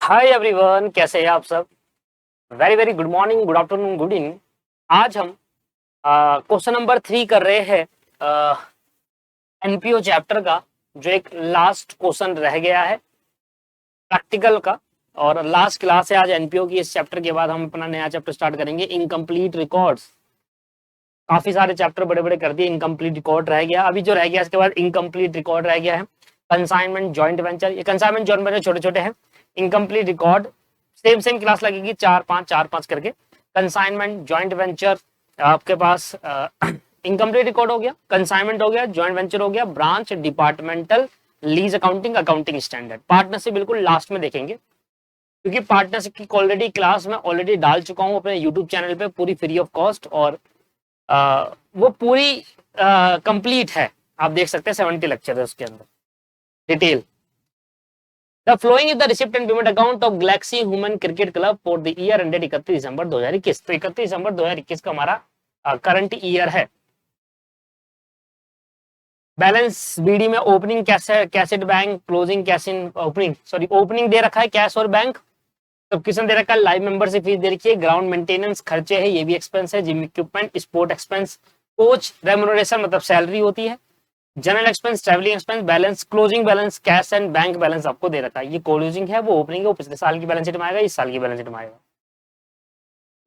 Hi everyone, कैसे हैं आप सब। Very very good morning, good afternoon, good evening. आज हम क्वेश्चन नंबर 3 कर रहे हैं एनपीओ चैप्टर का, जो एक लास्ट क्वेश्चन रह गया है प्रैक्टिकल का। और लास्ट क्लास है आज एनपीओ की। इस चैप्टर के बाद हम अपना नया चैप्टर स्टार्ट करेंगे, इनकम्प्लीट रिकॉर्ड्स। काफी सारे चैप्टर बड़े बड़े कर दिए, इनकम्प्लीट रिकॉर्ड रह गया। अभी जो रह गया इसके बाद इनकम्प्लीट रिकॉर्ड रह गया है। कंसाइनमेंट जॉइंट वेंचर, ये कंसाइनमेंट जॉइंट वेंचर छोटे छोटे हैं। Incomplete record same same class लगेगी, 4-5 करके। कंसाइनमेंट जॉइंट वेंचर आपके पास इनकम्प्लीट रिकॉर्ड हो गया, कंसाइनमेंट हो गया, जॉइंट वेंचर हो गया, branch, departmental, lease accounting, accounting standard. Partnership बिल्कुल लास्ट में देखेंगे, क्योंकि पार्टनरशिप की ऑलरेडी क्लास में ऑलरेडी डाल चुका हूं अपने यूट्यूब चैनल पे, पूरी फ्री ऑफ कॉस्ट। और वो पूरी कंप्लीट है, आप देख सकते हैं। 70 लेक्चर है उसके अंदर detail. The flowing is the receipt and payment account of galaxy human cricket club for the year ended 31 दिसंबर 2021। तो 31 दिसंबर 2021 का हमारा करंट ईयर है। बैलेंस बीडी में opening cash at bank, closing cash in, opening sorry opening दे रखा है कैश और bank. Subscription दे रखा है, लाइव मेंबरशिप फीस दे रखी है, ग्राउंड मेंटेनेंस खर्चे है, ये भी एक्सपेंस है, gym equipment, sport expense, coach remuneration मतलब सैलरी होती है, general expense, travelling expense, balance, closing balance, cash and bank balance आपको दे रखा है। ये क्लोजिंग है, वो ओपनिंग है, वो पिछले साल की बैलेंस शीट में आएगा, इस साल की बैलेंस शीट में आएगा।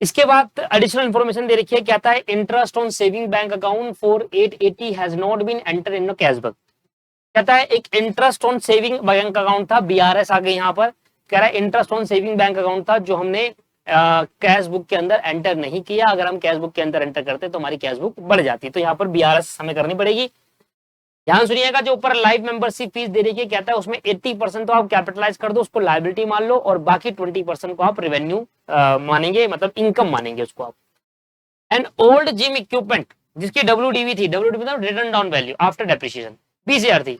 इसके बाद एडिशनल इंफॉर्मेशन दे रखी है, कहता है interest on saving bank account for 880 has not been enter in cashback. कहता है एक interest on saving bank account था, बीआरएस आ गई यहाँ पर। कह रहा है interest on saving bank account था जो हमने कैश बुक के अंदर एंटर नहीं किया। अगर हम कैश बुक के अंदर एंटर करते तो हमारी कैश बुक बढ़ जाती, तो यहाँ पर बीआरएस हमें करनी पड़ेगी। ध्यान सुनिएगा, जो ऊपर लाइव मेंबरशिप फीस दे रही है, कहता है उसमें 80% तो आप कैपिटलाइज कर दो, उसको लायबिलिटी मान लो, और बाकी 20% को आप रेवेन्यू मानेंगे, मतलब इनकम मानेंगे उसको आप। एंड ओल्ड जिम इक्विपमेंट जिसकी डब्ल्यूडीवी थी, डब्ल्यूडीवी मतलब return down value after depreciation, 20,000 थी,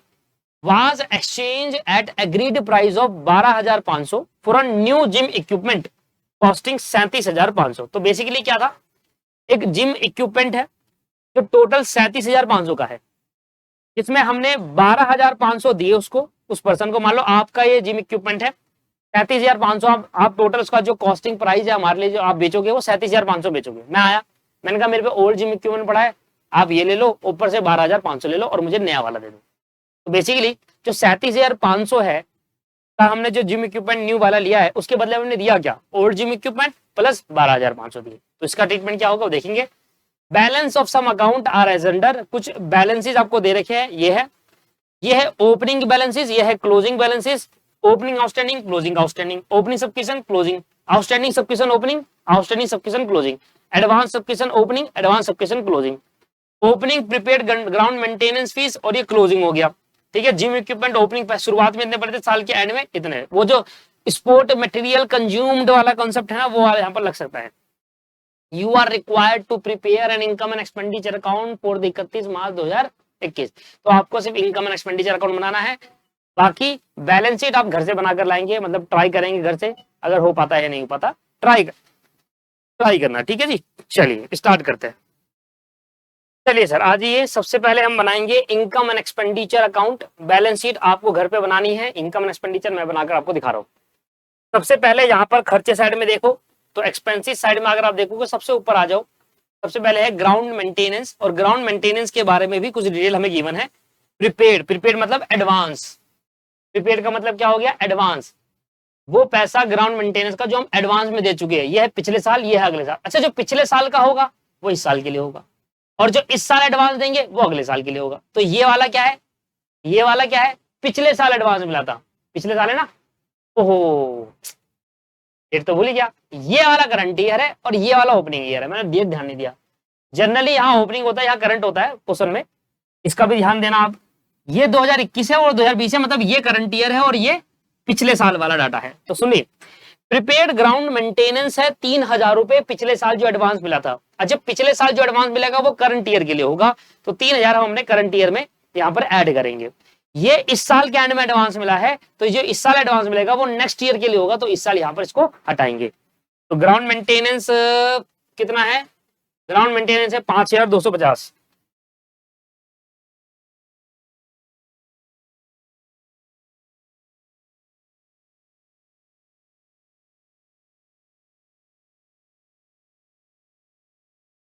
was exchanged at agreed price of 12,500 for a new gym equipment costing 37,500। तो बेसिकली क्या था, एक जिम इक्विपमेंट है जो टोटल 37,500 का है, जिसमें हमने 12,500 दिए उसको, उस पर्सन को। मान लो आपका ये जिम इक्विपमेंट है 37,500, आप टोटल उसका जो कॉस्टिंग प्राइस है हमारे लिए, जो आप बेचोगे वो 37,500 बेचोगे। मैं आया, मैंने कहा मेरे पे ओल्ड जिम इक्विपमेंट पड़ा है, आप ये ले लो, ऊपर से 12,500 ले लो और मुझे नया वाला दे दो। तो बेसिकली जो 37,500 है का हमने जो जिम इक्विपमेंट न्यू वाला लिया है, उसके बदले हमने दिया क्या, ओल्ड जिम इक्विपमेंट प्लस 12,500 दिए। तो इसका ट्रीटमेंट क्या होगा वो देखेंगे। Balance of some account are as under, कुछ बैलेंसेस आपको दे रखे हैं, ये है ओपनिंग बैलेंसेस, ये है closing balances. Opening outstanding, closing outstanding, opening subscription, closing, outstanding subscription, opening, outstanding subscription, closing, advance subscription, opening, advance subscription, closing, opening prepaid ground maintenance fees, और ये क्लोजिंग हो गया। ठीक है, जिम इक्विपमेंट ओपनिंग शुरुआत में इतने पड़े थे, साल के एंड में इतने। वो जो स्पोर्ट मटेरियल कंज्यूम्ड वाला कॉन्सेप्ट है ना, वो यहाँ पर लग सकता है। You are required to prepare an income and expenditure account for the 31 March 2021। तो आपको सिर्फ इनकम एंड एक्सपेंडिचर अकाउंट बनाना है, बाकी बैलेंस शीट आप घर से बनाकर लाएंगे, मतलब ट्राई करेंगे घर से, अगर हो पाता है या नहीं हो पाता, ट्राई करना। ठीक है जी, चलिए स्टार्ट करते हैं। चलिए सर, आज ये सबसे पहले हम बनाएंगे income and expenditure account. Balance sheet आपको घर पे बनानी है, इनकम एंड एक्सपेंडिचर मैं बनाकर आपको दिखा रहा हूँ। सबसे पहले यहाँ पर खर्चे साइड में देखो, तो एक्सपेंसिस साइड में अगर आप देखोगे सबसे ऊपर आ जाओ, सबसे पहले है ग्राउंड मेंटेनेंस। और ग्राउंड मेंटेनेंस के बारे में भी कुछ डिटेल हमें गिवन है। प्रीपेड मतलब एडवांस, प्रीपेड का मतलब क्या हो गया, एडवांस। वो पैसा ग्राउंड मेंटेनेंस का जो हम एडवांस में दे चुके हैं, ये है पिछले साल, ये है अगले साल। अच्छा, जो पिछले साल का होगा वो इस साल के लिए होगा, और जो इस साल एडवांस देंगे वो अगले साल के लिए होगा। तो ये वाला क्या है, ये वाला क्या है, पिछले साल एडवांस मिला था, पिछले साल है ना। ओहो, डेट तो भूल ही गया। ये वाला करंट ईयर है और ये वाला ओपनिंग ईयर है, मैंने डेट ध्यान नहीं दिया। जनरली यहाँ ओपनिंग होता है, यहाँ करंट होता है क्वेश्चन में, इसका भी ध्यान देना आप। ये 2021 है और 2020 है, मतलब ये करंट ईयर है और ये पिछले साल वाला डाटा है। तो सुनिए, प्रीपेड ग्राउंड मेंटेनेंस है 3,000 रुपए, पिछले साल जो एडवांस मिला था। अच्छा, पिछले साल जो एडवांस मिलेगा वो करंट ईयर के लिए होगा, तो 3,000 हम हमने करंट ईयर में यहाँ पर ऐड करेंगे। ये इस साल के एंड में एडवांस मिला है, तो जो इस साल एडवांस मिलेगा वो नेक्स्ट ईयर के लिए होगा, तो इस साल यहाँ पर इसको हटाएंगे। तो ग्राउंड मेंटेनेंस कितना है, ग्राउंड मेंटेनेंस है 5,250।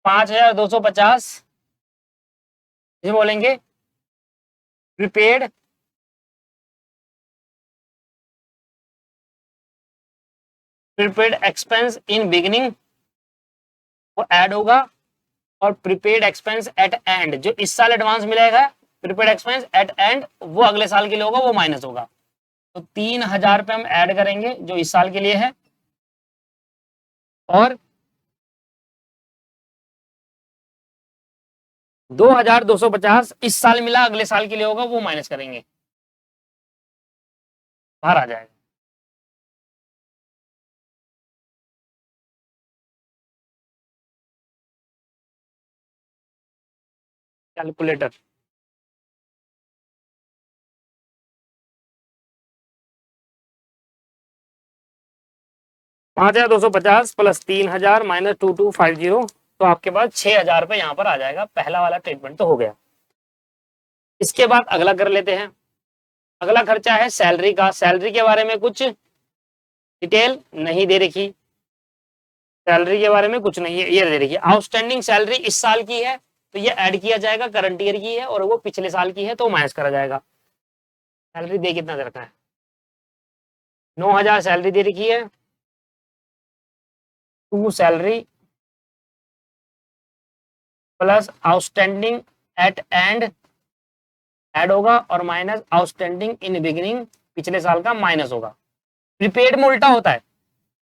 5250 ये बोलेंगे प्रीपेड एक्सपेंस इन बिगिनिंग वो ऐड होगा, और प्रीपेड एक्सपेंस एट एंड जो इस साल एडवांस मिलेगा प्रीपेड एक्सपेंस एट एंड वो अगले साल के लिए होगा, वो माइनस होगा। तो 3000 पे हम ऐड करेंगे जो इस साल के लिए है, और 2250 इस साल मिला अगले साल के लिए होगा, वो माइनस करेंगे, बाहर आ जाएगा। कैलकुलेटर 5250 प्लस 3000 माइनस 2250, तो आपके पास 6000 रुपए यहाँ पर आ जाएगा। पहला वाला ट्रीटमेंट तो हो गया। इसके बाद अगला कर लेते हैं। अगला खर्चा है सैलरी का। सैलरी के बारे में कुछ डिटेल नहीं दे रखी, सैलरी के बारे में कुछ नहीं है, ये दे रखी आउटस्टैंडिंग सैलरी इस साल की है तो ये ऐड किया जाएगा, करंट ईयर की है, और वो पिछले साल की है तो माइनस करा जाएगा। सैलरी दे कितना दे रखा है, 9000 सैलरी दे रखी है, to salary plus outstanding at end add होगा, और माइनस आउटस्टैंडिंग इन बिगिनिंग पिछले साल का माइनस होगा। प्रीपेड में उल्टा होता है,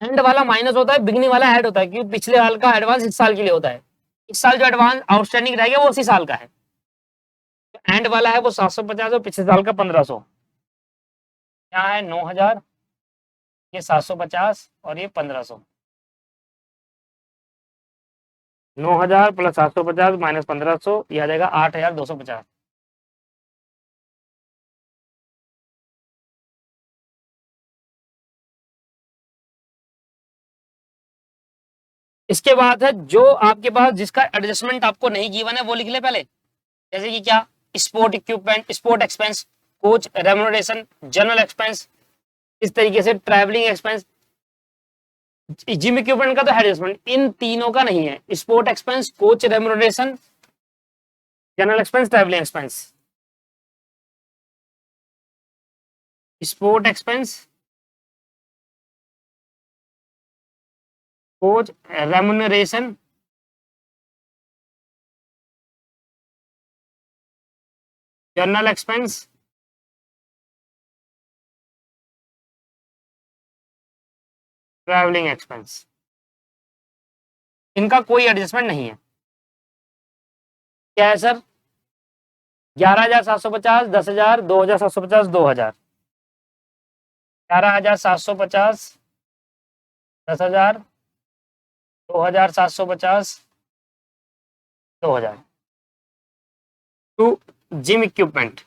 एंड वाला माइनस होता है, बिगिनिंग वाला ऐड होता है, क्योंकि पिछले साल का एडवांस इस साल के लिए होता है। इस साल जो एडवांस आउटस्टैंडिंग रहेगा वो उसी साल का है, एंड वाला है वो 750 और पिछले साल का 1500। यहाँ है 9000, ये 750 और ये 1500। 9000 प्लस 750 माइनस 1500, ये आ जाएगा 8250। इसके बाद है जो आपके पास जिसका एडजस्टमेंट आपको नहीं गिवन है वो लिख ले पहले, जैसे कि क्या, sport equipment, sport expense, coach remuneration, general expense, इस तरीके से ट्रैवलिंग एक्सपेंस। जिम इक्विपमेंट का तो एडजस्टमेंट इन तीनों का नहीं है, sport expense, coach remuneration, general expense, travelling expense. Sport expense, coach remuneration, general expense, travelling expense. इनका कोई एडजस्टमेंट नहीं है। क्या है सर, 11750, 10,000, 2750, 2000, 11750, 10,000, 2750, 2000 टू जिम इक्विपमेंट।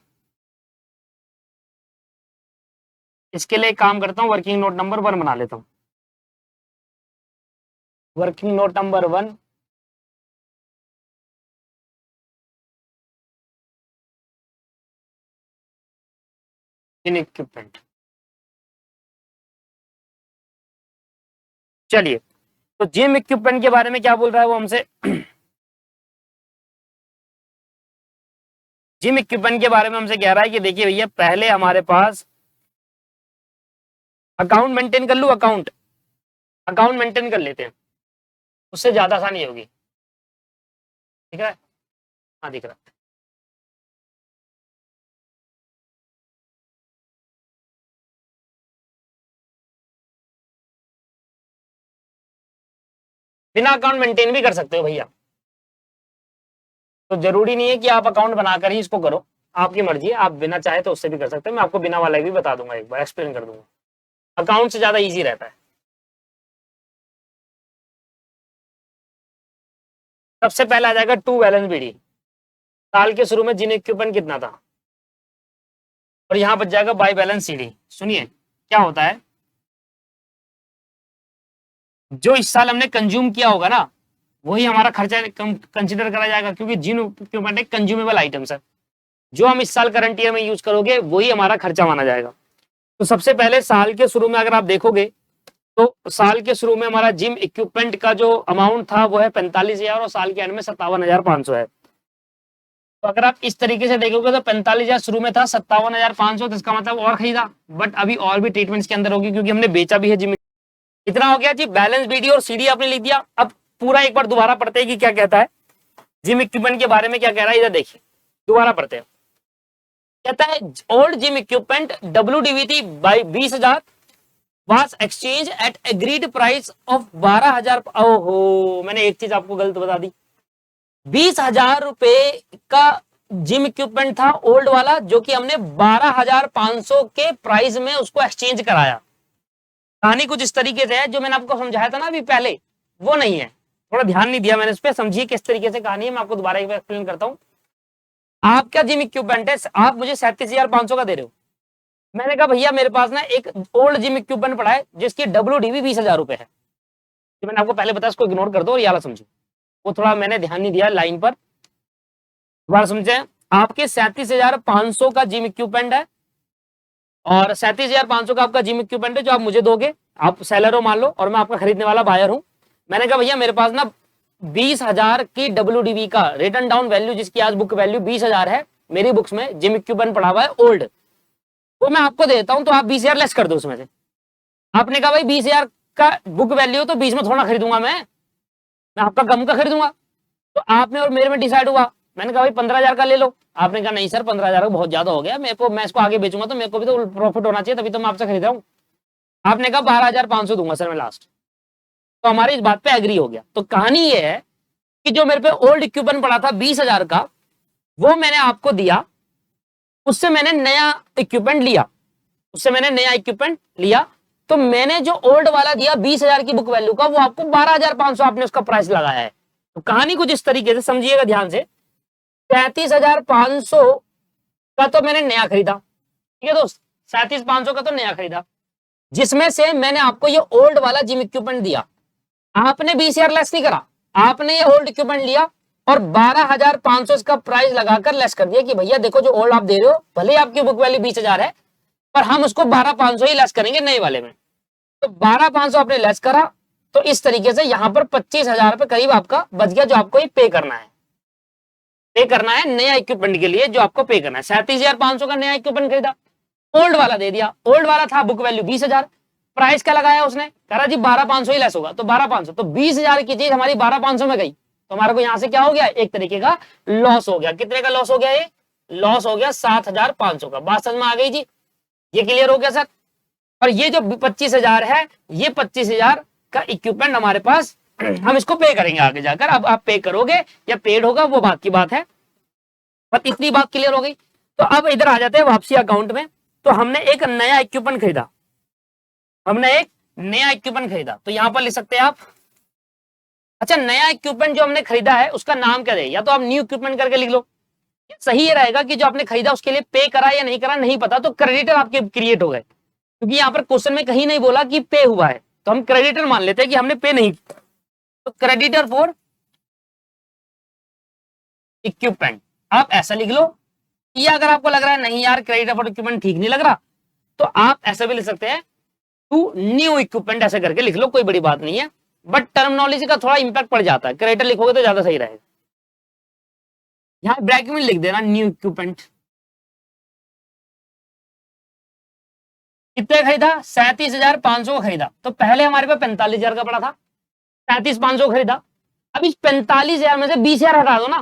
इसके लिए काम करता हूँ, वर्किंग नोट नंबर 1 बना लेता हूँ। वर्किंग नोट नंबर 1, इन इक्विपमेंट। चलिए, तो जिम इक्विपमेंट के बारे में क्या बोल रहा है वो हमसे। जिम इक्विपमेंट के बारे में हमसे कह रहा है कि देखिए भैया, पहले हमारे पास अकाउंट मेंटेन कर लूं, अकाउंट मेंटेन कर लेते हैं, उससे ज्यादा आसानी होगी। ठीक है, हाँ दिख रहा है। बिना अकाउंट मेंटेन भी कर सकते हो भैया, तो जरूरी नहीं है कि आप अकाउंट बनाकर ही इसको करो, आपकी मर्जी है, आप बिना चाहे तो उससे भी कर सकते हो। मैं आपको बिना वाला भी बता दूंगा, एक बार एक्सप्लेन कर दूंगा, अकाउंट से ज्यादा इजी रहता है। सबसे पहले आ जाएगा टू बैलेंस बीडी, साल के शुरू में जिन इक्विपमेंट कितना था, और यहां बच जाएगा बाय बैलेंस सीडी। सुनिए क्या होता है, जो इस साल हमने कंज्यूम किया होगा ना वही हमारा खर्चा कंसिडर करा जाएगा, क्योंकि जिन इक्विपमेंट एक कंज्यूमेबल आइटम्स है, जो हम इस साल करंट ईयर में यूज करोगे वही हमारा खर्चा माना जाएगा। तो सबसे पहले साल के शुरू में अगर आप देखोगे तो साल के शुरू में हमारा जिम इक्विपमेंट का जो अमाउंट था वो है 45,000 और साल के एंड में 57,500 है। तो अगर आप इस तरीके से देखोगे तो 45,000 शुरू में था, 57,500, तो इसका मतलब और खरीदा, बट अभी और भी ट्रीटमेंट्स के अंदर होगी क्योंकि हमने बेचा भी है जिम। इतना हो गया जी, बैलेंस बीडी और सीडी आपने लिख दिया। अब पूरा एक बार दोबारा पढ़ते हैं कि क्या कहता है जिम इक्विपमेंट के बारे में, क्या कह रहा है इधर देखिए, दोबारा पढ़ते हैं। कहता है old gym equipment WDVT by 20,000 was exchange at agreed price of 12,000। ओहो, मैंने एक चीज आपको गलत बता दी। 20,000 रुपए का जिम इक्विपमेंट था ओल्ड वाला, जो कि हमने 12,500 के प्राइस में उसको एक्सचेंज कराया। कहानी कुछ इस तरीके से है, जो मैंने आपको समझाया था ना अभी पहले, वो नहीं है, थोड़ा ध्यान नहीं दिया मैंने उस पर। समझिए किस तरीके से कहानी है, मैं आपको दोबारा एक बार एक्सप्लेन करता हूँ। आपका जिम इक्विपमेंट है, आप मुझे 37,500 का दे रहे हो। मैंने कहा भैया मेरे पास ना एक ओल्ड जिम इक्विपमेंट पड़ा है जिसकी WDV 20,000 रुपए है। तो मैंने आपको पहले बताया, उसको इग्नोर कर दो और याला समझो, वो थोड़ा मैंने ध्यान नहीं दिया लाइन पर, दोबारा समझे। आपके 37,500 का जिम इक्विपमेंट है और 37,500 का आपका जिम इक्विपमेंट है जो आप मुझे दोगे, आप सेलर हो मान लो और मैं आपका खरीदने वाला बायर हूं। मैंने कहा भैया मेरे पास ना 20,000 की WDV का रिटर्न डाउन वैल्यू, जिसकी आज बुक वैल्यू 20,000 है, मेरी बुक्स में जिम इक्विपमेंट पड़ा हुआ है ओल्ड, वो मैं आपको देता हूं, तो आप 20,000 लेस कर दो उसमें से। आपने कहा भाई 20,000 का बुक वैल्यू तो 20 में थोड़ा खरीदूंगा मैं आपका कम का खरीदूंगा। तो आपने और मेरे में डिसाइड हुआ, मैंने कहा भाई 15,000 का ले लो। आपने कहा नहीं सर 15,000 का बहुत ज्यादा हो गया, मेरे को, मैं इसको आगे बेचूंगा तो मेरे को भी तो प्रॉफिट होना चाहिए, तभी तो मैं आपसे खरीद रहा हूँ। आपने कहा 12,500 दूंगा सर मैं लास्ट। तो हमारी इस बात पे एग्री हो गया। तो कहानी ये है कि जो मेरे पे ओल्ड इक्विपमेंट पड़ा था 20,000 का, वो मैंने आपको दिया, उससे मैंने नया इक्विपमेंट लिया, तो मैंने जो ओल्ड वाला दिया 20,000 की बुक वैल्यू का, वो आपको 12,500 आपने उसका प्राइस लगाया है। तो कहानी कुछ इस तरीके से समझिएगा ध्यान से। 37,500 का तो मैंने नया खरीदा, ठीक है दोस्त, 37,500 का तो नया खरीदा, जिसमें से मैंने आपको ये ओल्ड वाला जिम इक्विपमेंट दिया। आपने 20,000 लेस नहीं करा, आपने ये ओल्ड इक्विपमेंट लिया और 12,500 इसका प्राइस लगाकर लेस कर दिया कि भैया देखो जो ओल्ड आप दे रहे हो, भले ही आपकी बुक वैल्यू 20,000 है, पर हम उसको 12,500 ही लेस करेंगे नए वाले में। तो 12,500 आपने लेस करा, तो इस तरीके से यहां पर 25,000 रुपए करीब आपका बच गया, जो आपको ये पे करना है नया इक्विपमेंट के लिए, जो आपको पे करना है। 37,500 का नया इक्विपमेंट खरीदा, ओल्ड वाला दे दिया, ओल्ड वाला था बुक वैल्यू 20,000, प्राइस क्या लगाया उसने, कह रहा जी 12,500 ही लेस होगा, तो 12,500, तो 20,000 की चीज हमारी 12,500 में गई, तो हमारे को यहां से क्या हो गया, एक तरीके का लॉस हो गया। कितने का लॉस हो गया, ये लॉस हो गया 7,500 का। बात समझ में आ गई जी, ये क्लियर हो गया सर। और ये जो 25,000 है, ये 25,000 का इक्विपमेंट हमारे पास, हम इसको पे करेंगे आगे जाकर। अब आप पे करोगे या पेड होगा वो बात की बात है, पर इतनी बात क्लियर हो गई। तो अब इधर आ जाते हैं वापसी अकाउंट में। तो हमने एक नया इक्विपमेंट खरीदा, तो यहां पर लिख सकते हैं आप, अच्छा नया इक्विपमेंट जो हमने खरीदा है उसका नाम क्या है, या तो आप न्यू इक्विपमेंट करके लिख लो, सही ये रहेगा कि जो आपने खरीदा उसके लिए पे करा या नहीं करा नहीं पता, तो क्रेडिटर आपके क्रिएट हो गए, क्योंकि यहाँ पर क्वेश्चन में कहीं नहीं बोला कि पे हुआ है, तो हम क्रेडिटर मान लेते हैं कि हमने पे नहीं किया। तो क्रेडिटर फॉर इक्विपमेंट आप ऐसा लिख लो, या अगर आपको लग रहा है नहीं यार क्रेडिटर फॉर इक्विपमेंट ठीक नहीं लग रहा, तो आप ऐसा भी लिख सकते हैं टू न्यू इक्विपमेंट, ऐसे करके लिख लो, कोई बड़ी बात नहीं है, बट टर्मिनोलॉजी का थोड़ा इंपैक्ट पड़ जाता है, क्रेडिटर लिखोगे तो ज्यादा सही रहेगा। यहां ब्रैकेट में लिख देना न्यू इक्विपमेंट। कितने खरीदा, 37,500 का खरीदा, तो पहले हमारे पास 45,000 का पड़ा था, 37,500 खरीदा। अब इस 45,000 में से 20,000 हटा दो ना,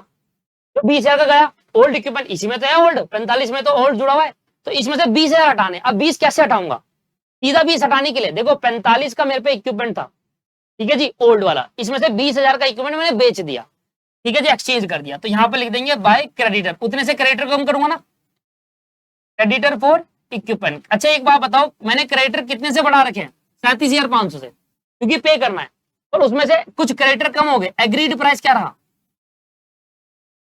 तो 20,000 का गया ओल्ड इक्विपमेंट, इसी में तो है ओल्ड, 45 में तो ओल्ड जुड़ा हुआ है, तो इसमें से 20,000 हटाने। अब 20 कैसे हटाऊंगा, सीधा 20 हटाने के लिए देखो 45 का मेरे पे इक्विपमेंट था, ठीक है जी ओल्ड वाला, इसमें से 20,000 का इक्विपमेंट मैंने बेच दिया, ठीक है जी एक्सचेंज कर दिया, तो यहां पर लिख देंगे बाय क्रेडिटर, उतने से क्रेडिटर कम करूंगा ना, क्रेडिटर फॉर इक्विपमेंट। अच्छा एक बात बताओ, मैंने क्रेडिटर कितने से बढ़ा रखे हैं, 37,500 से, क्योंकि पे करना है, और उसमें से कुछ क्रेडिटर कम हो गए। एग्रीड प्राइस क्या रहा,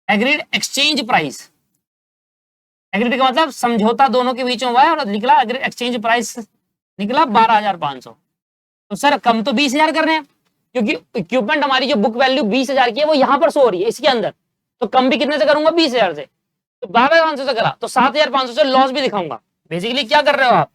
एग्रीड एक्सचेंज प्राइस, एग्रीड का मतलब समझौता दोनों के बीच में हुआ है, और निकला एग्रीड एक्सचेंज प्राइस निकला 12,500। तो सर कम तो 20,000 कर रहे हैं, क्योंकि इक्विपमेंट हमारी जो बुक वैल्यू 20,000 की है वो यहां पर शो हो रही है इसके अंदर, तो कम भी कितने से करूंगा, 20,000 से, तो 12,500 से करा, तो 7,500 से लॉस भी दिखाऊंगा। बेसिकली क्या कर रहे हो आप,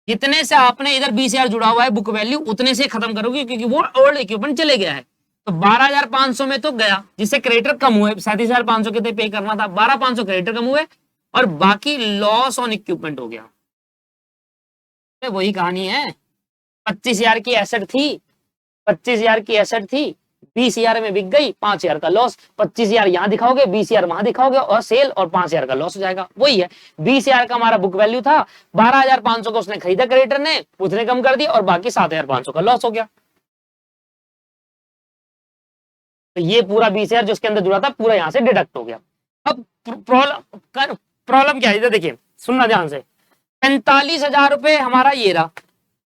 जितने से आपने इधर 20,000 जुड़ा हुआ है बुक वैल्यू, उतने से खत्म करोगे, क्योंकि वो ओल्ड इक्विपमेंट चले गया है। तो 12,500 में तो गया, जिससे क्रेडिटर कम हुए, 37,500 के पे करना था, 12,500 क्रेडिटर कम हुए, और बाकी लॉस ऑन इक्विपमेंट हो गया। वही कहानी है। 25,000 की एसेट थी, 25,000 की एसेट थी, 20,000 में बिक गई, 5,000 का लॉस। 25,000 यहां दिखाओगे, 20,000 वहां दिखाओगे, और सेल, और 5,000 का लॉस हो जाएगा। वही है, 20,000 का हमारा बुक वैल्यू था, 12,500 का उसने खरीदा क्रेडिटर ने, उसने कम कर दिया, और बाकी 7,500 का लॉस हो गया। तो ये पूरा 20,000 जो उसके अंदर जुड़ा था, पूरा यहां से डिडक्ट हो गया। अब प्रॉब्लम क्या है, देखिए सुनना ध्यान से। 45,000 रुपए हमारा ये रहा,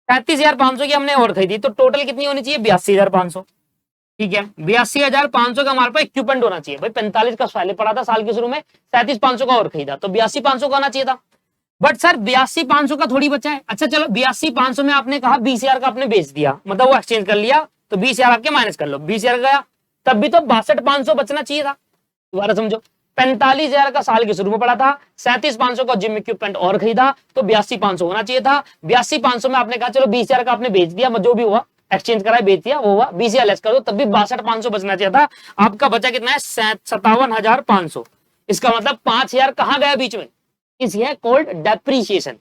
35,500 की हमने और खरीदी, तो टोटल कितनी होनी चाहिए, 82,500। ठीक है, 82,500 का हमारे पास इक्विपमेंट होना चाहिए। भाई 45 का पहले पड़ा था साल के शुरू में, 37,500 का और खरीदा, तो 82,500 का आना चाहिए था। बट सर 82,500 का थोड़ी बचा है। अच्छा चलो, 82,500 में आपने कहा 20,000 का आपने बेच दिया, मतलब वो एक्सचेंज कर लिया, तो 20,000 आपके माइनस कर लो, 20,000 गया, तब भी तो 62,500 बचना चाहिए था। दोबारा समझो, 45,000 का साल के शुरू में पड़ा था, 37,500 का जिम इक्विपमेंट और खरीदा, तो 82,500 होना चाहिए था। 82,500 में आपने कहा चलो 20,000 का आपने बेच दिया, जो भी हुआ एक्सचेंज करा बेच दिया, वो हुआ 20,000 लेस कर दो, तब भी 62,500 बचना चाहिए था। आपका बचा कितना है, 57,500। इसका मतलब 5,000 कहां गया बीच में, इस है कॉल्ड डेप्रीशिएशन।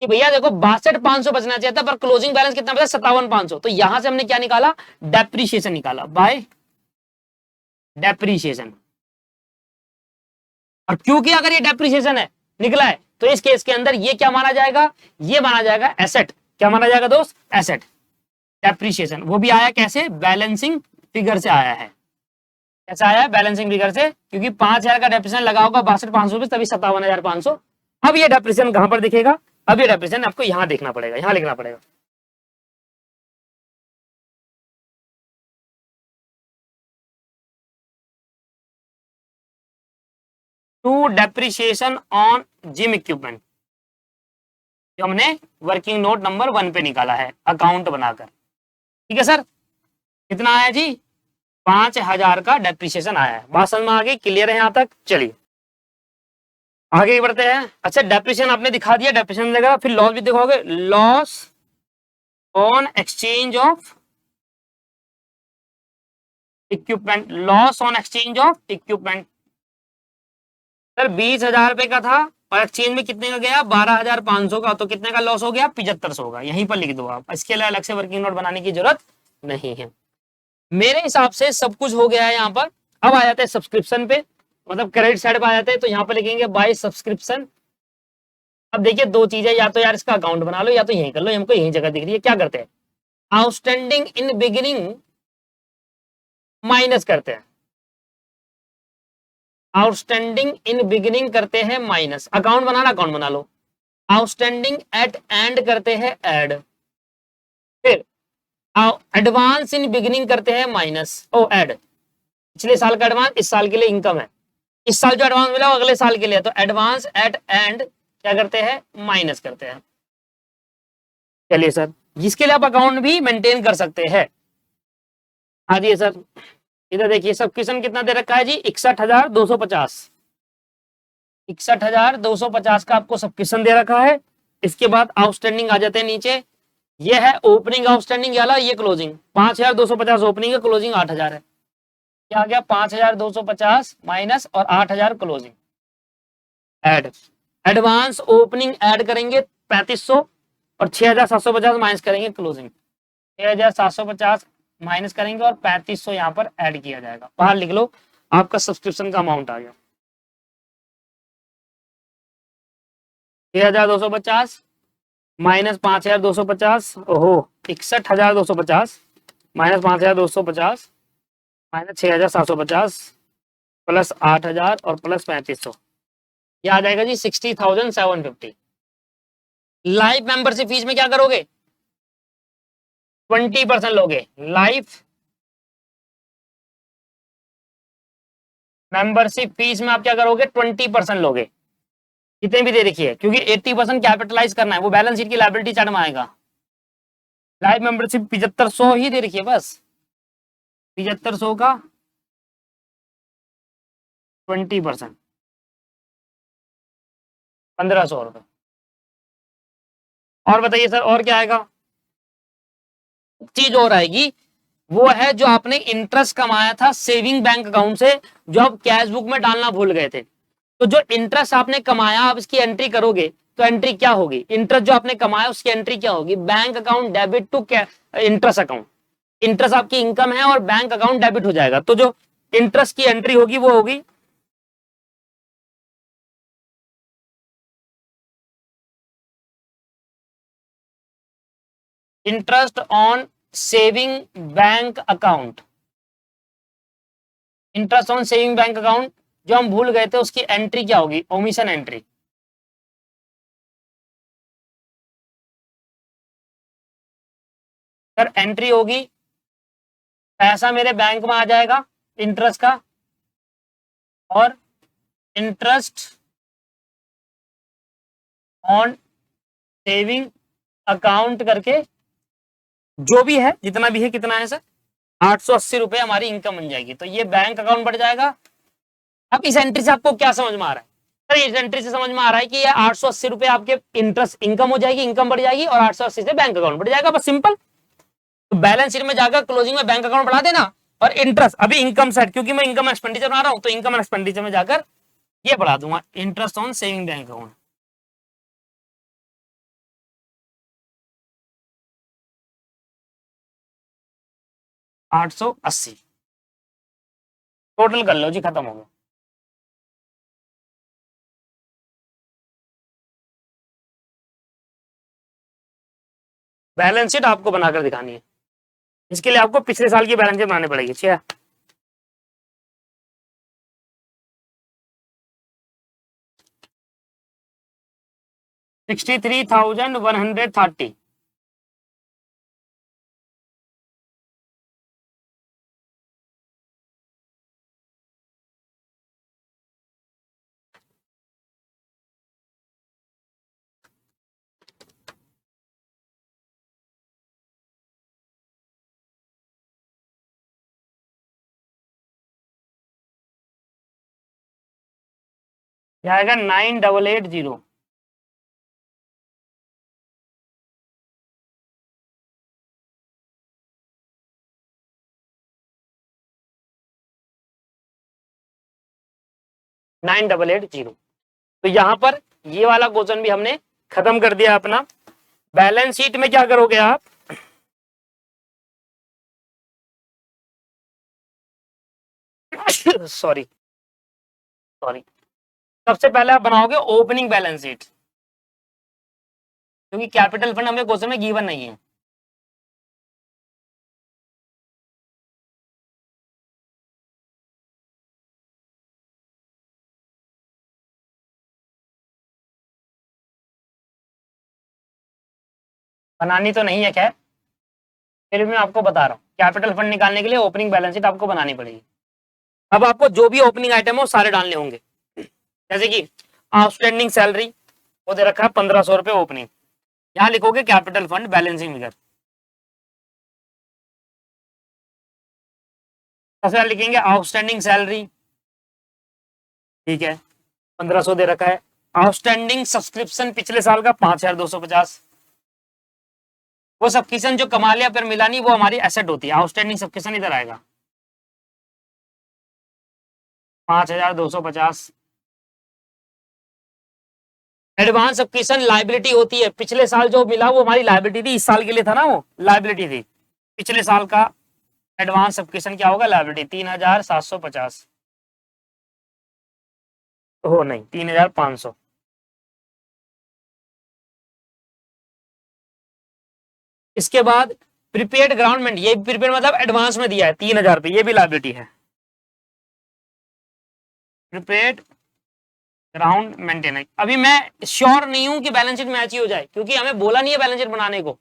कि भैया देखो 62,500 बचना चाहिए था, पर क्लोजिंग बैलेंस कितना बचा, 57,500। तो यहां से हमने क्या निकाला, डेप्रीशिएशन निकाला बाय डेप्रीशिएशन। और क्योंकि अगर ये डेप्रिसिएशन है निकला है, तो इस केस के अंदर ये क्या माना जाएगा, ये माना जाएगा एसेट। क्या माना जाएगा दोस्त, एसेट। डेप्रिसिएशन वो भी आया कैसे, बैलेंसिंग फिगर से आया है। कैसे आया है, बैलेंसिंग फिगर से, क्योंकि 5,000 का डेप्रिसिएशन लगा होगा 62,500 में, तभी 57,500। अब ये डेप्रिसिएशन कहां पर दिखेगा, अब ये डेप्रिसिएशन आपको यहां देखना पड़ेगा, यहां लिखना पड़ेगा। To depreciation on gym equipment, जो हमने वर्किंग नोट नंबर 1 पे निकाला है अकाउंट बनाकर। ठीक है सर, कितना आया जी, 5,000 का डेप्रिसिएशन आया है। बात समझ में आ गई, क्लियर है यहां तक। चलिए आगे बढ़ते हैं। अच्छा डेप्रिसिएशन आपने दिखा दिया, डेप्रिसिएशन देगा, फिर लॉस भी दिखाओगे, loss on exchange of equipment, loss on exchange of equipment. Sir 20,000 रुपए का था, और एक्सचेंज में कितने का गया, 12,500 का, तो कितने का लॉस हो गया, 7500 का। यहीं पर लिख दो आप, इसके लिए अलग से वर्किंग नोट बनाने की जरूरत नहीं है। मेरे हिसाब से सब कुछ हो गया है यहाँ पर। अब आ जाते हैं सब्सक्रिप्शन पे, मतलब क्रेडिट साइड पे आ जाते हैं, तो यहाँ पे लिखेंगे बाय सब्सक्रिप्शन। अब देखिए दो चीजें, या तो यार इसका अकाउंट बना लो, या तो यहीं कर लो, हमको यही जगह दिख रही है। क्या करते हैं, आउटस्टैंडिंग इन बिगिनिंग माइनस करते हैं, आउटस्टैंडिंग इन बिगिनिंग करते हैं माइनस, अकाउंट बनाना अकाउंट बना लो। आउटस्टैंडिंग एट एंड करते हैं ऐड, फिर एडवांस इन बिगिनिंग करते हैं माइनस ओ ऐड। पिछले साल का एडवांस इस साल के लिए इनकम है, इस साल जो एडवांस मिला वो अगले साल के लिए, तो एडवांस एट एंड क्या करते हैं, माइनस करते हैं। चलिए सर, जिसके लिए आप अकाउंट भी मेंटेन कर सकते हैं। हाँ जी सर, इधर देखिए सब्सक्रिप्शन कितना दे रखा है जी, 61,250, 61,250 का आपको सब्सक्रिप्शन दे रखा है। इसके बाद आउटस्टैंडिंग आ जाते हैं नीचे, ये है ओपनिंग आउटस्टैंडिंग वाला, ये क्लोजिंग 5,250 ओपनिंग है, क्लोजिंग 8,000 है। क्या आ गया, 5,250 माइनस और 8,000 closing, add. Advance opening add करेंगे 3,500, और 6,750 माइनस करेंगे क्लोजिंग, 6,750 माइनस करेंगे, और 3,500 यहाँ पर ऐड किया जाएगा। बाहर लिख लो, आपका सब्सक्रिप्शन का अमाउंट आ गया 6,250 माइनस 5,250, ओहो 61,250 माइनस 5,250 माइनस 6,750 प्लस 8,000 और प्लस 3,500, ये आ जाएगा जी 60,750। लाइफ मेंबरशिप फीस में क्या करोगे, 20% लोगे, लाइफ मेंबरशिप फीस में आप क्या करोगे, 20% लोगे, कितने भी दे रखिए, क्योंकि 80% कैपिटलाइज करना है, वो बैलेंस शीट की लायबिलिटी चार्ट में आएगा। लाइफ मेंबरशिप 7,500 ही दे रखिए, बस 7,500 का 20%, 1,500 रुपए। और बताइए सर और क्या आएगा? चीज और आएगी, वो है जो आपने इंटरेस्ट कमाया था सेविंग बैंक अकाउंट से, जो आप कैश बुक में डालना भूल गए थे। तो जो इंटरेस्ट आपने कमाया, आप इसकी एंट्री करोगे तो एंट्री क्या होगी? इंटरेस्ट जो आपने कमाया उसकी एंट्री क्या होगी? Bank account debit to interest account. Interest आपकी इनकम है और बैंक अकाउंट डेबिट हो जाएगा, तो जो इंटरेस्ट की एंट्री होगी वो होगी interest on saving bank account. Interest on saving bank account जो हम भूल गए थे उसकी एंट्री क्या होगी? Omission entry. सर एंट्री होगी, पैसा मेरे बैंक में आ जाएगा इंटरेस्ट का, और इंटरेस्ट ऑन सेविंग अकाउंट करके जो भी है, जितना भी है, कितना है सर? 880 रुपए हमारी इनकम बन जाएगी, तो ये बैंक अकाउंट बढ़ जाएगा। अब इस एंट्री से आपको क्या समझ में आ रहा है? सर इस एंट्री से समझ में आ रहा है कि ये 880 रुपए आपके इंटरेस्ट इनकम हो जाएगी, इनकम बढ़ जाएगी, और 880 से बैंक अकाउंट बढ़ जाएगा, बस सिंपल। तो बैलेंस शीट में जाकर क्लोजिंग में बैंक अकाउंट बढ़ा देना, और इंटरेस्ट अभी इनकम साइड, क्योंकि मैं इनकम एक्सपेंडिचर बना रहा हूं, तो इनकम एक्सपेंडिचर में जाकर ये बढ़ा दूंगा, interest on saving bank account. आठ सौ अस्सी टोटल कर लो जी, खत्म हो गया। बैलेंस शीट आपको बनाकर दिखानी है, इसके लिए आपको पिछले साल की बैलेंस शीट बनानी पड़ेगी। अच्छा, 63,130। आएगा 9880। Nine double eight zero. तो यहां पर ये वाला क्वेश्चन भी हमने खत्म कर दिया अपना। बैलेंस शीट में क्या करोगे आप? सॉरी सॉरी, सबसे पहले आप बनाओगे ओपनिंग बैलेंस शीट, क्योंकि कैपिटल फंड हमें क्वेश्चन में गिवन नहीं है। बनानी तो नहीं है खैर, फिर भी मैं आपको बता रहा हूँ, कैपिटल फंड निकालने के लिए ओपनिंग बैलेंस शीट आपको बनानी पड़ेगी। अब आपको जो भी ओपनिंग आइटम है वो सारे डालने होंगे, जैसे कि आउटस्टैंडिंग सैलरी वो दे रखा है 1500 रुपए ओपनिंग, यहाँ लिखोगे कैपिटल फंड बैलेंसिंग फिगर। सबसे पहले लिखेंगे आउटस्टैंडिंग सैलरी, ठीक है, 1500 दे रखा है। आउटस्टैंडिंग सब्सक्रिप्शन पिछले साल का 5250, वो सब्सक्रिप्शन जो कमा लिया फिर मिला नहीं, वो हमारी एसेट होती है। आउटस्टैंडिंग सब्सक्रिप्शन इधर आएगा 5250। एडवांस सब्सक्रिप्शन लाइबिलिटी होती है, पिछले साल जो मिला वो हमारी लाइबिलिटी थी, इस साल के लिए था ना, वो लाइबिलिटी थी। पिछले साल का एडवांस सब्सक्रिप्शन क्या होगा? लाइबिलिटी 3750। हो नहीं, 3500। इसके बाद प्रीपेड ग्राउंडमेंट, ये प्रीपेड मतलब एडवांस में दिया है 3000 रुपए, ये भी लाइबिलिटी है। प्रीपेड ग्राउंड मेंटेनेंस, अभी मैं श्योर नहीं हूं कि बैलेंस शीट मैच ही हो जाए, क्योंकि हमें बोला नहीं है बैलेंस शीट बनाने को।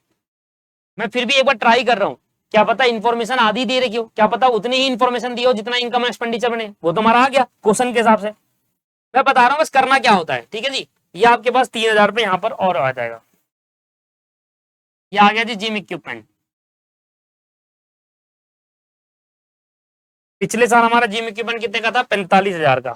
मैं फिर भी एक बार ट्राई कर रहा हूं, क्या पता इन्फॉर्मेशन आधी दे रखी हो, क्या पता उतनी ही इन्फॉर्मेशन दी हो जितना इनकम एक्सपेंडिचर बने, वो तो हमारा आ गया क्वेश्चन के हिसाब से। मैं बता रहा हूं बस करना क्या होता है, ठीक है जी। ये आपके पास 3000 रुपए यहाँ पर और आ जाएगा। ये आ गया जी जिम इक्विपमेंट। पिछले साल हमारा जिम इक्विपमेंट कितने का था? 45,000 का।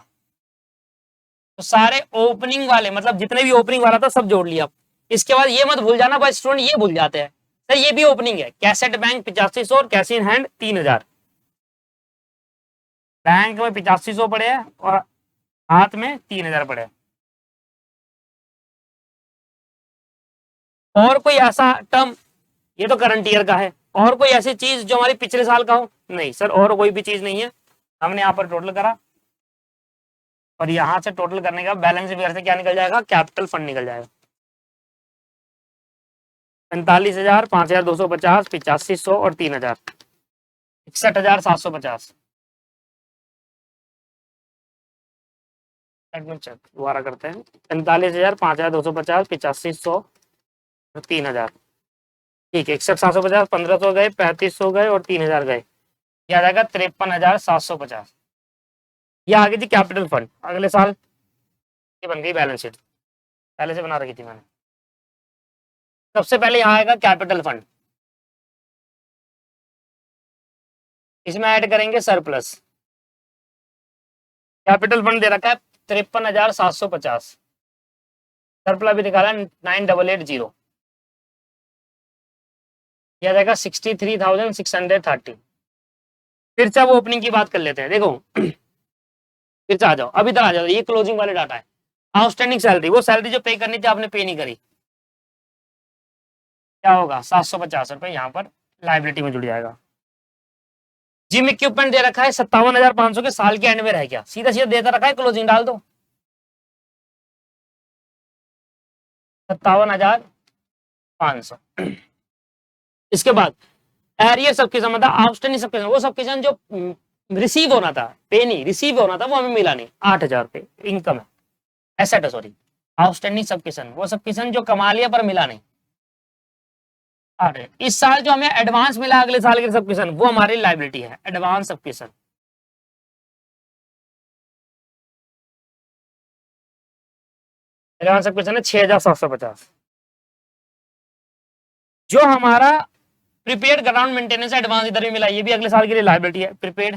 तो सारे ओपनिंग वाले, मतलब जितने भी ओपनिंग वाला था सब जोड़ लिया, इसके बाद ये मत भूल जाना, बस स्टूडेंट ये भूल जाते हैं सर ये भी ओपनिंग है, कैश एट बैंक 8500 और कैश इन हैंड 3000। बैंक में 8500 पड़े हैं और हाथ में 3000 पड़े हैं। और कोई ऐसा टर्म, ये तो करंट ईयर का है, और कोई ऐसी चीज जो हमारी पिछले साल का हो? नहीं सर, और कोई भी चीज नहीं है। हमने यहाँ पर टोटल करा और यहां से टोटल करने का बैलेंस फिगर से क्या निकल जाएगा? कैपिटल फंड निकल जाएगा। 45,000, 5,250, 8500 और 3,000, 61,750। दोबारा करते हैं, 45,000, 5,250, 8500 और 3,000। ठीक है, 61,750, 1,500 गए, 3,500 गए और 3,000 गए, ये आ जाएगा 53,750। ये आ गई थी कैपिटल फंड। अगले साल ये बन गई बैलेंस शीट, पहले से बना रखी थी मैंने। सबसे पहले यहाँ आएगा कैपिटल फंड, इसमें ऐड करेंगे सरप्लस। कैपिटल फंड दे रखा है 53,750, सरप्लस भी निकाला 9,880, यह जाएगा 63,630। फिर से अब ओपनिंग की बात कर लेते हैं। देखो फिर से आ जाओ, अभी तक आ जाओ, ये क्लोजिंग वाले डाटा है। आउटस्टैंडिंग सैलरी, वो सैलरी जो पे करनी थी आपने पे नहीं करी, क्या होगा? 750 रुपए यहाँ पर लाइबिलिटी में जुड़ जाएगा। जिम इक्विपमेंट दे रखा है 57,500 के, साल के एंड में रह गया, सीधा सीधा देता रखा है, क्लोजिंग डाल दो 57,500। इसके बाद एरियर सबके मतलब आउटस्टैंडिंग सबके, वो सबके जो रिसीव होना था, पे नहीं रिसीव होना था, वो हमें मिला नहीं, 8,000 रुपए इनकम है, एसेट है सॉरी। आउटस्टैंडिंग सबकिशन, वो सबकिशन जो कमा लिया पर मिला नहीं, 8। इस साल जो हमें एडवांस मिला अगले साल के सबकिशन, वो हमारी लाइबिलिटी है, एडवांस सबकिशन। एडवांस सबकिशन है 6,750। जो हमारा प्रीपेड ग्राउंड मेंटेनेंस एडवांस इधर भी मिला, ये भी अगले साल के लिए लाइबिलिटी है, प्रीपेड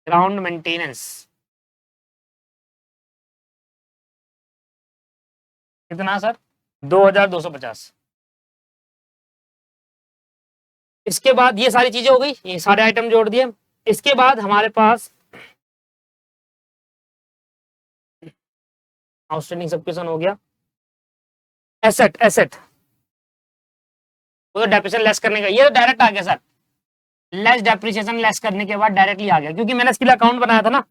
ग्राउंड मेंटेनेंस। कितना सर? 2,250। इसके बाद ये सारी चीजें हो गई, ये सारे आइटम जोड़ दिए। इसके बाद हमारे पास आउटस्टैंडिंग सबकिशन हो गया। एसेट, एसेट वो तो डेप्रिसिएशन लेस करने का, ये तो डायरेक्ट आ गया सर, लेस डेप्रिसिएशन लेस करने के बाद डायरेक्टली आ गया, क्योंकि मैंने इसके लिए अकाउंट बनाया था ना।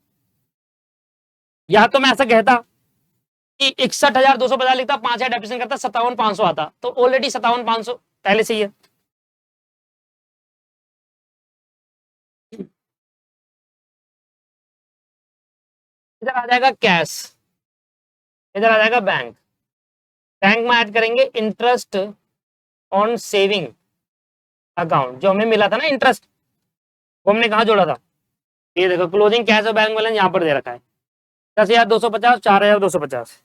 या तो मैं ऐसा कहता कि 61,250 लिखता, 5,000 डेप्रिसिएशन करता, 57,500 आता, तो ऑलरेडी 57,500 पहले से ही है। इधर आ जाएगा कैश, इधर आ जाएगा बैंक। बैंक में ऐड करेंगे इंटरेस्ट ऑन सेविंग अकाउंट, जो हमें मिला था ना इंटरेस्ट, वो हमने कहा जोड़ा था? ये देखो क्लोजिंग कैश और बैंक बैलेंस यहाँ पर दे रखा है, 10,250, 4,250।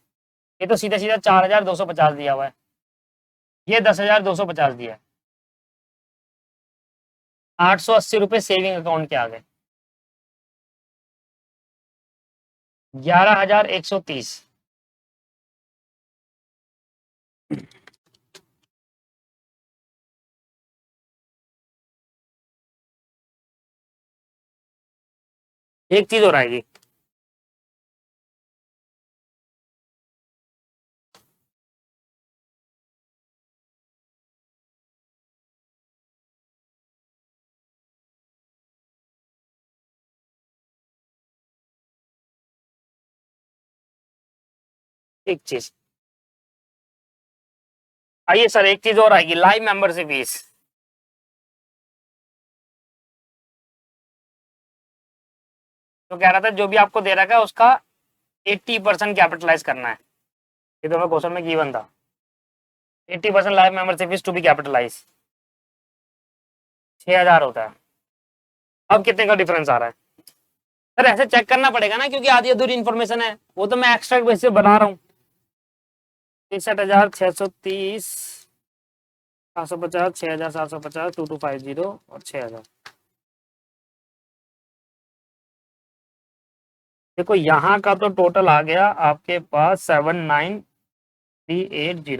ये तो सीधा सीधा 4,250 दिया हुआ है, ये 10,250 दिया है। 880 रुपए सेविंग अकाउंट के आ गए, 11,130। एक चीज और आएगी, एक चीज आइए सर, एक चीज और आएगी, लाइव मेंबरशिप फीस। तो कह रहा था जो भी आपको दे रखा है उसका 80% कैपिटलाइज करना है, ये तो मैं क्वेश्चन में गिवन था, 80% live membership fees to be capitalise, 6,000 होता है। अब कितने का डिफरेंस आ रहा है सर? ऐसे चेक करना पड़ेगा ना, क्योंकि आधी अधूरी इन्फॉर्मेशन है, वो तो मैं एक्स्ट्रा बेस से बना रहा हूँ। 63,630, 750, 6,750, 2,250 और 6,000। देखो यहाँ का तो टोटल आ गया आपके पास 7,900 380,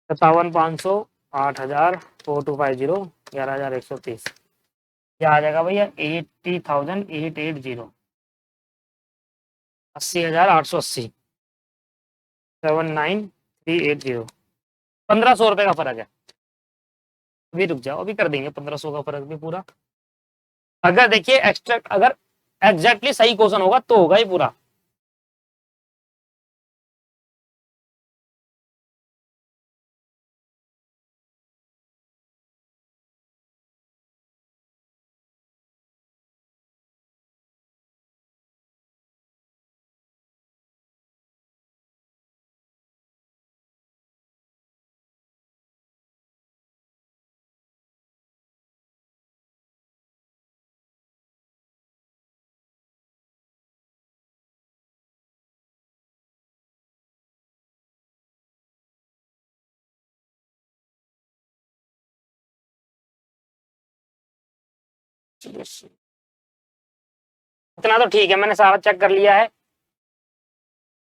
57,500, 8,000, 4250, 11,130, क्या आ जाएगा भैया? 80,880, 80,880, 79,380, 1,500 रुपए का फर्क है। अभी रुक जाओ, अभी कर देंगे 1,500 का फर्क भी पूरा। अगर देखिए एक्स्ट्रा, अगर एग्जैक्टली सही क्वेश्चन होगा तो होगा ही पूरा। इतना तो ठीक है, मैंने सारा चेक कर लिया है।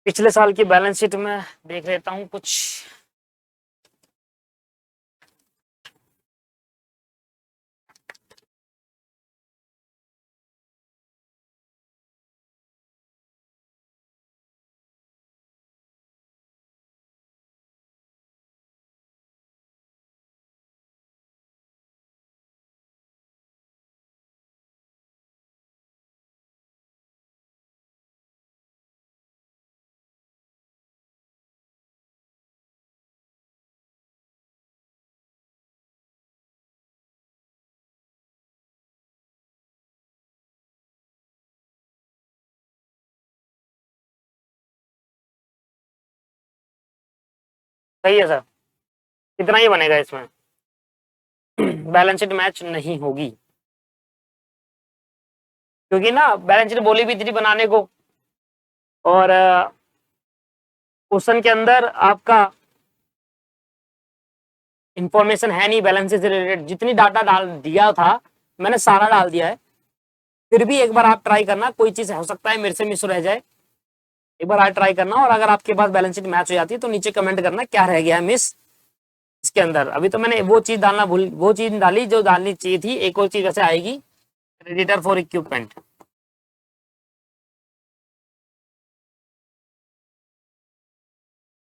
पिछले साल की बैलेंस शीट में देख लेता हूँ कुछ। सही है सर, इतना ही बनेगा इसमें। बैलेंस शीट मैच नहीं होगी, क्योंकि ना बैलेंस शीट बोली भी थी बनाने को, और क्वेश्चन के अंदर आपका इंफॉर्मेशन है नहीं बैलेंस शीट से रिलेटेड। जितनी डाटा डाल दिया था मैंने सारा डाल दिया है। फिर भी एक बार आप ट्राई करना, कोई चीज हो सकता है मेरे से मिस रह जाए, एक बार आप ट्राई करना। और अगर आपके पास बैलेंस शीट मैच हो जाती है तो नीचे कमेंट करना क्या रह गया है मिस इसके अंदर। अभी तो मैंने वो चीज डालना भूल, वो चीज डाली जो डालनी चाहिए थी। एक और चीज वैसे आएगी, क्रेडिटर फॉर इक्विपमेंट,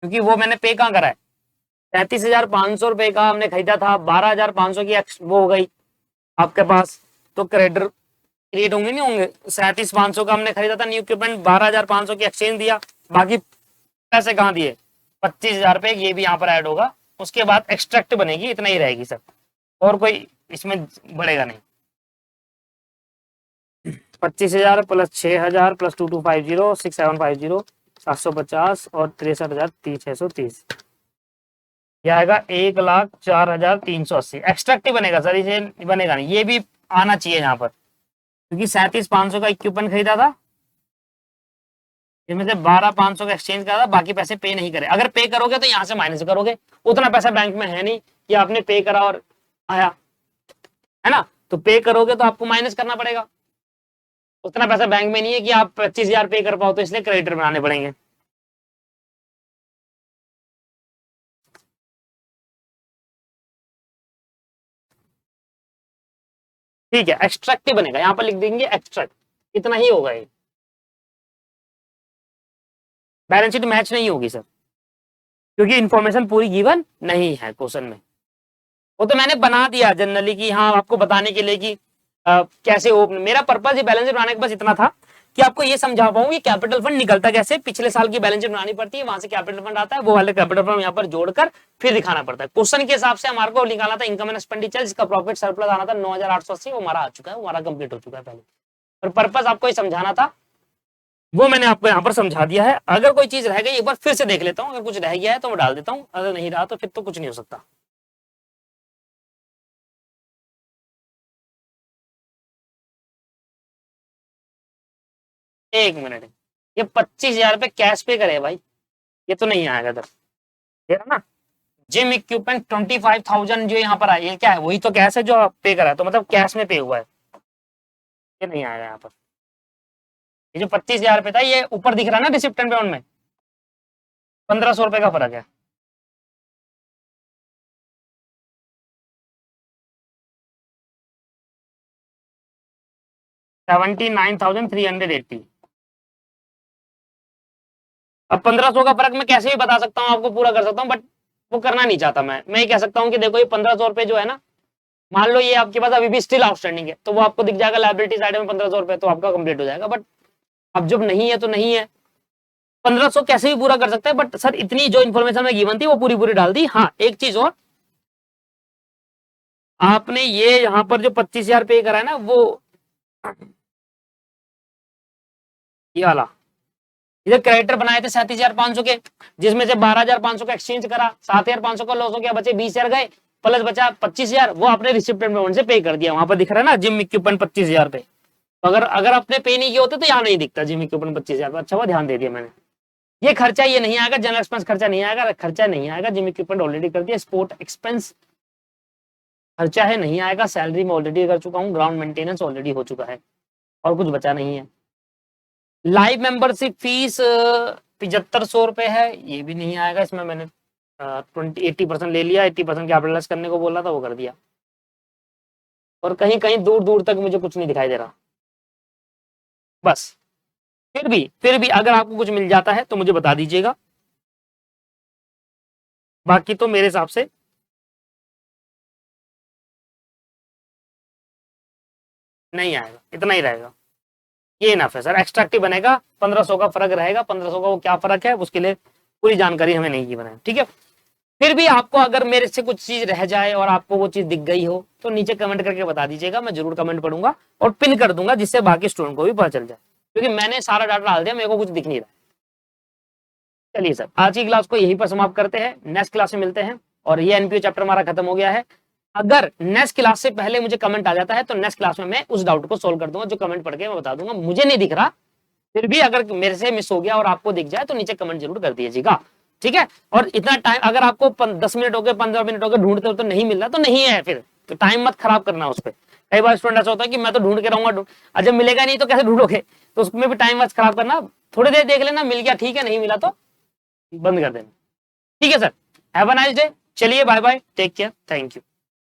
क्योंकि वो मैंने पे कहाँ करा है। 33,500 रुपए का हमने खरीदा था, 12,500 की वो हो गई आपके पास, तो क्रेडिटर क्रिएट होंगे नहीं होंगे। 37,500 का हमने खरीदा था न्यू इक्विपमेंट, 12,500 की एक्सचेंज दिया, बाकी पैसे कहाँ दिए? 25,000 रुपए, ये भी यहाँ पर ऐड होगा। उसके बाद एक्सट्रैक्ट बनेगी, इतना ही रहेगी सर, और कोई इसमें बढ़ेगा नहीं। 25,000 प्लस 6,000 प्लस 2250, 6750, 750 और 63,630, यह आएगा 1,04,380। एक्सट्रैक्ट ही बनेगा सर, इसे बनेगा नहीं। ये भी आना चाहिए यहाँ पर, क्योंकि 37,500 का इक्विपमेंट खरीदा था, इसमें से 12,500 का एक्सचेंज करा था, बाकी पैसे पे नहीं करे। अगर पे करोगे तो यहाँ से माइनस करोगे, उतना पैसा बैंक में है नहीं कि आपने पे करा और आया, है ना। तो पे करोगे तो आपको माइनस करना पड़ेगा, उतना पैसा बैंक में नहीं है कि आप 25,000 पे कर पाओ, तो इसलिए क्रेडिटर बनाने पड़ेंगे। ठीक है, एक्सट्रैक्ट ही बनेगा, यहाँ पर लिख देंगे एक्सट्रैक्ट, इतना ही होगा। ये बैलेंस शीट मैच नहीं होगी सर, क्योंकि इंफॉर्मेशन पूरी गिवन नहीं है क्वेश्चन में। वो तो मैंने बना दिया जनरली कि हाँ आपको बताने के लिए कि कैसे ओपन। मेरा पर्पज ये बैलेंस शीट बनाने के बस इतना था कि आपको ये समझा पाऊं कि कैपिटल फंड निकलता कैसे। पिछले साल की बैलेंस शीट बनानी पड़ती है, वहां से कैपिटल फंड आता है, वो वाले कैपिटल फंड यहाँ पर जोड़कर फिर दिखाना पड़ता है। क्वेश्चन के हिसाब से हमारे को निकालना था इनकम एंड एक्सपेंडिचर, जिसका प्रॉफिट सरप्लस आना था 9,880, वो हमारा आ चुका है, वो हमारा कंप्लीट हो चुका है पहले। और पर्पज आपको ये समझाना था, वो मैंने आपको यहाँ पर समझा दिया है। अगर कोई चीज रह गई एक बार फिर से देख लेता हूँ, अगर कुछ रह गया है तो मैं डाल देता हूँ, अगर नहीं रहा तो फिर तो कुछ नहीं हो सकता। एक मिनट, ये 25,000 रुपए कैश पे करे भाई, ये तो नहीं आएगा इधर, ये ना। जिम इक्विपमेंट 25,000 जो यहाँ पर आया, ये क्या है? वही तो कैश है जो आप पे करा है, तो मतलब कैश में पे हुआ है, ये नहीं आएगा यहाँ पर। ये जो 25,000 पे था ये ऊपर दिख रहा है ना रिसिप्ट एंड पेमेंट में, 1,500 रुपए का फर्क है। $79,380। अब 1,500 का फर्क मैं कैसे भी बता सकता हूँ आपको, पूरा कर सकता हूँ, बट वो करना नहीं चाहता मैं ये कह सकता हूँ कि देखो ये 1,500 रुपए जो है ना, मान लो ये आपके पास अभी भी स्टिल आउटस्टैंडिंग है, तो वो आपको दिख जाएगा लायबिलिटी साइड में 1,500 रुपए, तो आपका कंप्लीट हो जाएगा। बट अब जब नहीं है तो नहीं है, 1,500 कैसे भी पूरा कर सकता है, बट सर इतनी जो इन्फॉर्मेशन में गिवन थी वो पूरी पूरी डाल दी। हाँ एक चीज और, आपने ये यहाँ पर जो 25,000 पे करा है ना, वो ये वाला इधर क्रेडिटर बनाए थे 37,500 के, जिसमें से 12,500 का एक्सचेंज करा, 7,500 का लॉस हो गया, बचे 20,000 गए, प्लस बचा 25,000, वो आपने रिसिप्ट एंड पेमेंट से पे कर दिया। वहां पर दिख रहा है ना जिम इक्विपमेंट 25,000 पे, तो अगर अगर आपने पे नहीं किया होते तो यहाँ नहीं दिखता जिम इक्विपमेंट 25,000 पे। अच्छा हुआ ध्यान दे दिया मैंने। ये खर्चा ये नहीं आएगा, जनरल एक्सपेंस खर्चा नहीं आएगा, खर्चा नहीं आएगा, जिम इक्विपमेंट ऑलरेडी कर दिया, स्पोर्ट एक्सपेंस खर्चा है नहीं आएगा, सैलरी में ऑलरेडी कर चुका हूँ, ग्राउंड मेंटेनेंस ऑलरेडी हो चुका है, और कुछ बचा नहीं है। लाइव मेंबरशिप फीस 7,500 रुपए है, ये भी नहीं आएगा, इसमें मैंने 80% ले लिया, 80% कैपिटलाइज करने को बोला था वो कर दिया, और कहीं कहीं दूर दूर तक मुझे कुछ नहीं दिखाई दे रहा। बस फिर भी अगर आपको कुछ मिल जाता है तो मुझे बता दीजिएगा, बाकी तो मेरे हिसाब से नहीं आएगा, इतना ही रहेगा, ये इनफ है सर। एक्सट्रैक्टिव बनेगा, 1,500 का फर्क रहेगा, 1,500 का वो क्या फर्क है उसके लिए पूरी जानकारी हमें नहीं की बनाए, ठीक है। फिर भी आपको अगर मेरे से कुछ चीज रह जाए और आपको वो चीज दिख गई हो तो नीचे कमेंट करके बता दीजिएगा, मैं जरूर कमेंट पढ़ूंगा और पिन कर दूंगा, जिससे बाकी स्टूडेंट को भी पता चल जाए, क्योंकि मैंने सारा डाटा डाल दिया, मेरे को कुछ दिख नहीं रहा। चलिए सर, आज की क्लास को यहीं पर समाप्त करते हैं, नेक्स्ट क्लास में मिलते हैं, और ये एनपीओ चैप्टर हमारा खत्म हो गया है। अगर नेक्स्ट क्लास से पहले मुझे कमेंट आ जाता है तो नेक्स्ट क्लास में मैं उस डाउट को सोल्व कर दूंगा, जो कमेंट पढ़ के मैं बता दूंगा। मुझे नहीं दिख रहा, फिर भी अगर मेरे से मिस हो गया और आपको दिख जाए तो नीचे कमेंट जरूर कर दीजिएगा, ठीक है। और इतना टाइम अगर आपको 10 मिनट हो गए, 15 मिनट हो गए, ढूंढते हो तो नहीं मिल रहा तो नहीं है, फिर तो टाइम मत खराब करना उस पर। कई बार स्टूडेंट ऐसा होता है कि मैं तो ढूंढ के रहूंगा, जब मिलेगा नहीं तो कैसे ढूंढोगे, तो उसमें भी टाइम मत खराब करना, थोड़ी देर देख लेना, मिल गया ठीक है, नहीं मिला तो बंद कर देना, ठीक है sir. Have a nice day, चलिए bye bye, take care, thank you.